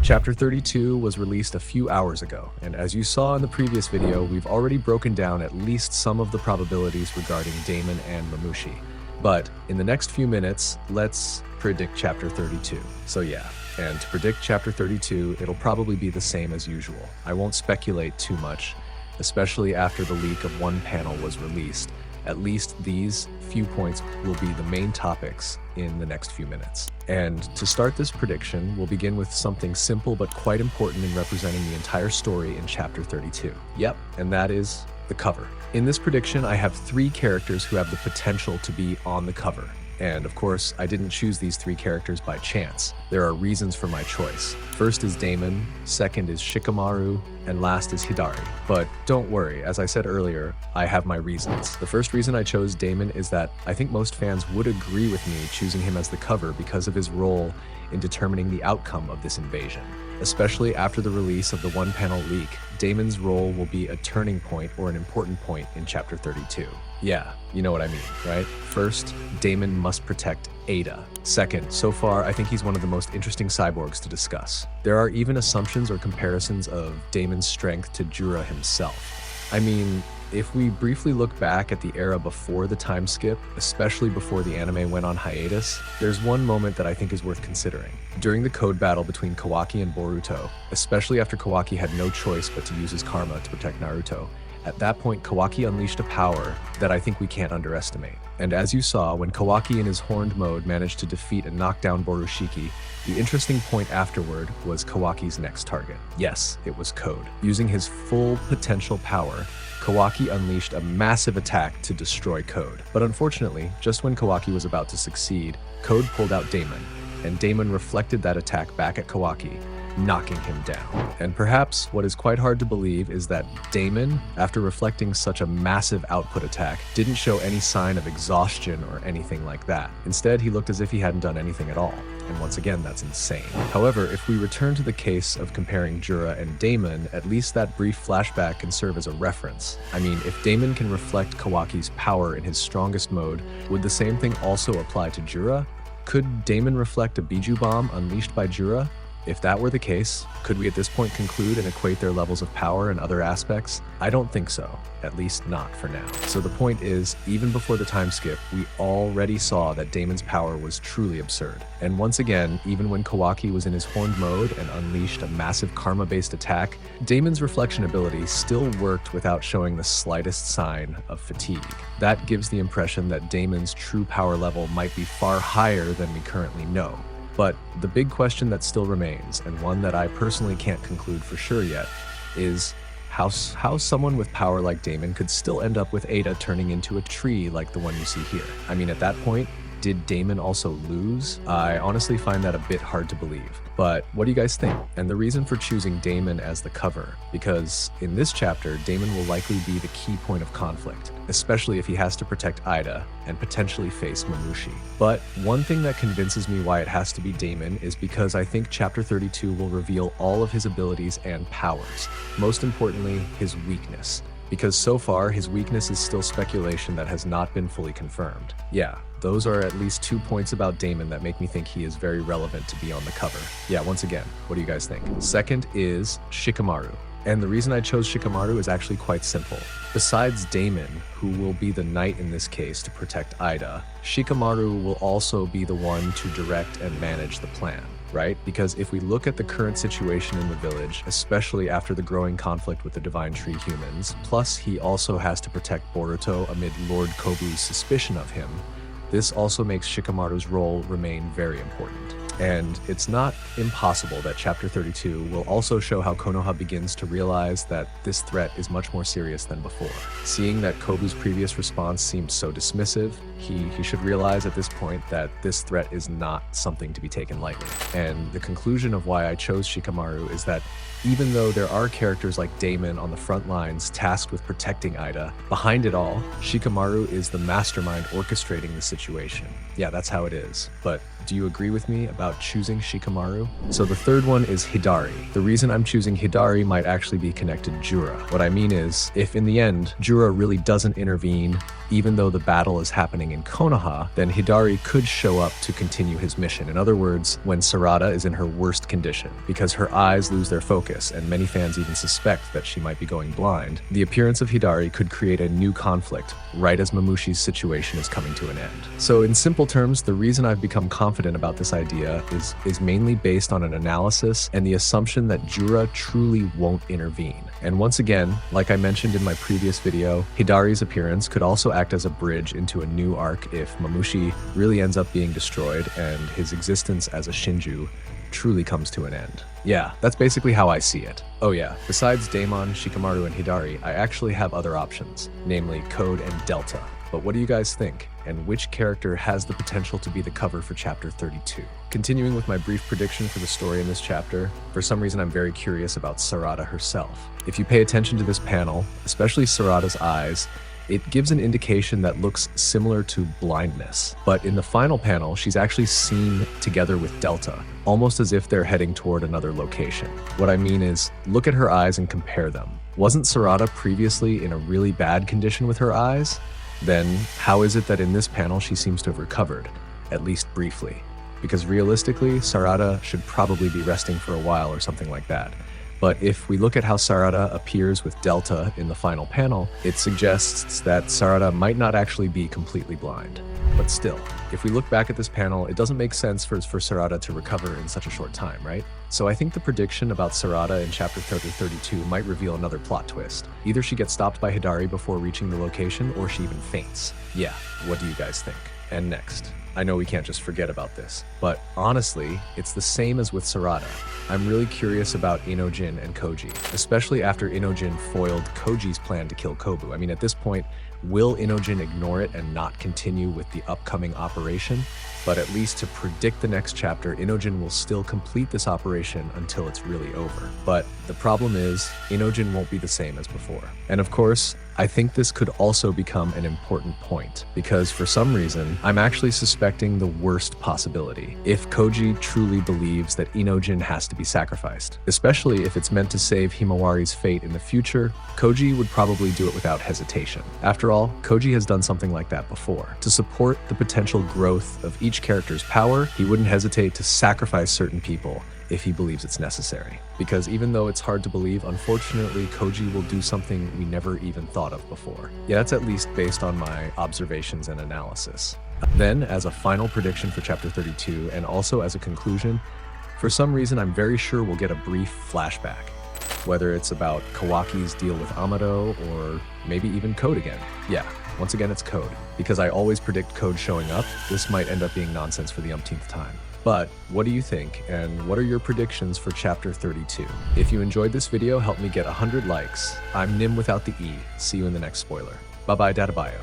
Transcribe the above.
Chapter 32 was released a few hours ago, and as you saw in the previous video, we've already broken down at least some of the probabilities regarding Damon and Mamushi. But in the next few minutes, let's predict Chapter 32. So yeah, and to predict Chapter 32, it'll probably be the same as usual. I won't speculate too much, especially after the leak of one panel was released. At least these few points will be the main topics in the next few minutes. And to start this prediction, we'll begin with something simple but quite important in representing the entire story in Chapter 32. Yep, and that is the cover. In this prediction, I have 3 characters who have the potential to be on the cover. And of course, I didn't choose these 3 characters by chance. There are reasons for my choice. First is Damon, second is Shikamaru, and last is Hidari. But don't worry, as I said earlier, I have my reasons. The first reason I chose Damon is that I think most fans would agree with me choosing him as the cover because of his role in determining the outcome of this invasion. Especially after the release of the one-panel leak, Damon's role will be a turning point or an important point in Chapter 32. Yeah, you know what I mean, right? First, Damon must protect Ada. Second, so far, I think he's one of the most interesting cyborgs to discuss. There are even assumptions or comparisons of Damon's strength to Jura himself. I mean, if we briefly look back at the era before the time skip, especially before the anime went on hiatus, there's one moment that I think is worth considering. During the code battle between Kawaki and Boruto, especially after Kawaki had no choice but to use his karma to protect Naruto, at that point, Kawaki unleashed a power that I think we can't underestimate. And as you saw, when Kawaki in his horned mode managed to defeat and knock down Borushiki, the interesting point afterward was Kawaki's next target. Yes, it was Code. Using his full potential power, Kawaki unleashed a massive attack to destroy Code. But unfortunately, just when Kawaki was about to succeed, Code pulled out Damon, and Damon reflected that attack back at Kawaki, knocking him down. And perhaps what is quite hard to believe is that Damon, after reflecting such a massive output attack, didn't show any sign of exhaustion or anything like that. Instead, he looked as if he hadn't done anything at all. And once again, that's insane. However, if we return to the case of comparing Jura and Damon, at least that brief flashback can serve as a reference. I mean, if Damon can reflect Kawaki's power in his strongest mode, would the same thing also apply to Jura? Could Damon reflect a Biju bomb unleashed by Jura? If that were the case, could we at this point conclude and equate their levels of power and other aspects? I don't think so, at least not for now. So the point is, even before the time skip, we already saw that Damon's power was truly absurd. And once again, even when Kawaki was in his horned mode and unleashed a massive karma-based attack, Damon's reflection ability still worked without showing the slightest sign of fatigue. That gives the impression that Damon's true power level might be far higher than we currently know. But the big question that still remains, and one that I personally can't conclude for sure yet, is how someone with power like Damon could still end up with Ada turning into a tree like the one you see here. I mean, at that point, did Damon also lose? I honestly find that a bit hard to believe. But what do you guys think? And the reason for choosing Damon as the cover, because in this chapter, Damon will likely be the key point of conflict, especially if he has to protect Ida and potentially face Mamushi. But one thing that convinces me why it has to be Damon is because I think Chapter 32 will reveal all of his abilities and powers. Most importantly, his weakness. Because so far, his weakness is still speculation that has not been fully confirmed. Yeah, those are at least 2 points about Damon that make me think he is very relevant to be on the cover. Yeah, once again, what do you guys think? Second is Shikamaru. And the reason I chose Shikamaru is actually quite simple. Besides Damon, who will be the knight in this case to protect Ida, Shikamaru will also be the one to direct and manage the plan, right? Because if we look at the current situation in the village, especially after the growing conflict with the Divine Tree humans, plus he also has to protect Boruto amid Lord Kobu's suspicion of him, this also makes Shikamaru's role remain very important. And it's not impossible that Chapter 32 will also show how Konoha begins to realize that this threat is much more serious than before. Seeing that Kobu's previous response seemed so dismissive, he should realize at this point that this threat is not something to be taken lightly. And the conclusion of why I chose Shikamaru is that even though there are characters like Damon on the front lines tasked with protecting Ida, behind it all, Shikamaru is the mastermind orchestrating the situation. Yeah, that's how it is. But do you agree with me about about choosing Shikamaru? So the third one is Hidari. The reason I'm choosing Hidari might actually be connected to Jura. What I mean is, if in the end, Jura really doesn't intervene, even though the battle is happening in Konoha, then Hidari could show up to continue his mission. In other words, when Sarada is in her worst condition, because her eyes lose their focus, and many fans even suspect that she might be going blind, the appearance of Hidari could create a new conflict, right as Mamushi's situation is coming to an end. So in simple terms, the reason I've become confident about this idea is mainly based on an analysis and the assumption that Jura truly won't intervene. And once again, like I mentioned in my previous video, Hidari's appearance could also act as a bridge into a new arc if Mamushi really ends up being destroyed and his existence as a shinju truly comes to an end. Yeah, that's basically how I see it. Oh yeah, besides Daemon, Shikamaru, and Hidari, I actually have other options, namely Code and Delta. But what do you guys think? And which character has the potential to be the cover for chapter 32? Continuing with my brief prediction for the story in this chapter, for some reason I'm very curious about Sarada herself. If you pay attention to this panel, especially Sarada's eyes, it gives an indication that looks similar to blindness. But in the final panel, she's actually seen together with Delta, almost as if they're heading toward another location. What I mean is, look at her eyes and compare them. Wasn't Sarada previously in a really bad condition with her eyes? Then how is it that in this panel she seems to have recovered, at least briefly? Because realistically, Sarada should probably be resting for a while or something like that. But if we look at how Sarada appears with Delta in the final panel, it suggests that Sarada might not actually be completely blind. But still, if we look back at this panel, it doesn't make sense for Sarada to recover in such a short time, right? So I think the prediction about Sarada in chapter 32 might reveal another plot twist. Either she gets stopped by Hidari before reaching the location, or she even faints. Yeah, what do you guys think? And next, I know we can't just forget about this, but honestly, it's the same as with Sarada. I'm really curious about Inojin and Cooji, especially after Inojin foiled Koji's plan to kill Kobu. I mean, at this point, will Inojin ignore it and not continue with the upcoming operation? But at least to predict the next chapter, Inojin will still complete this operation until it's really over. But the problem is, Inojin won't be the same as before. And of course, I think this could also become an important point, because for some reason, I'm actually suspecting the worst possibility. If Cooji truly believes that Inojin has to be sacrificed, especially if it's meant to save Himawari's fate in the future, Cooji would probably do it without hesitation. After all, Cooji has done something like that before. To support the potential growth of each character's power, he wouldn't hesitate to sacrifice certain people if he believes it's necessary. Because even though it's hard to believe, unfortunately, Cooji will do something we never even thought of before. Yeah, that's at least based on my observations and analysis. Then, as a final prediction for chapter 32, and also as a conclusion, for some reason I'm very sure we'll get a brief flashback. Whether it's about Kawaki's deal with Amado, or maybe even Code again. Yeah, once again it's Code. Because I always predict Code showing up, this might end up being nonsense for the umpteenth time. But what do you think, and what are your predictions for chapter 32? If you enjoyed this video, help me get 100 likes. I'm Nim without the E. See you in the next spoiler. Bye bye, Databayo.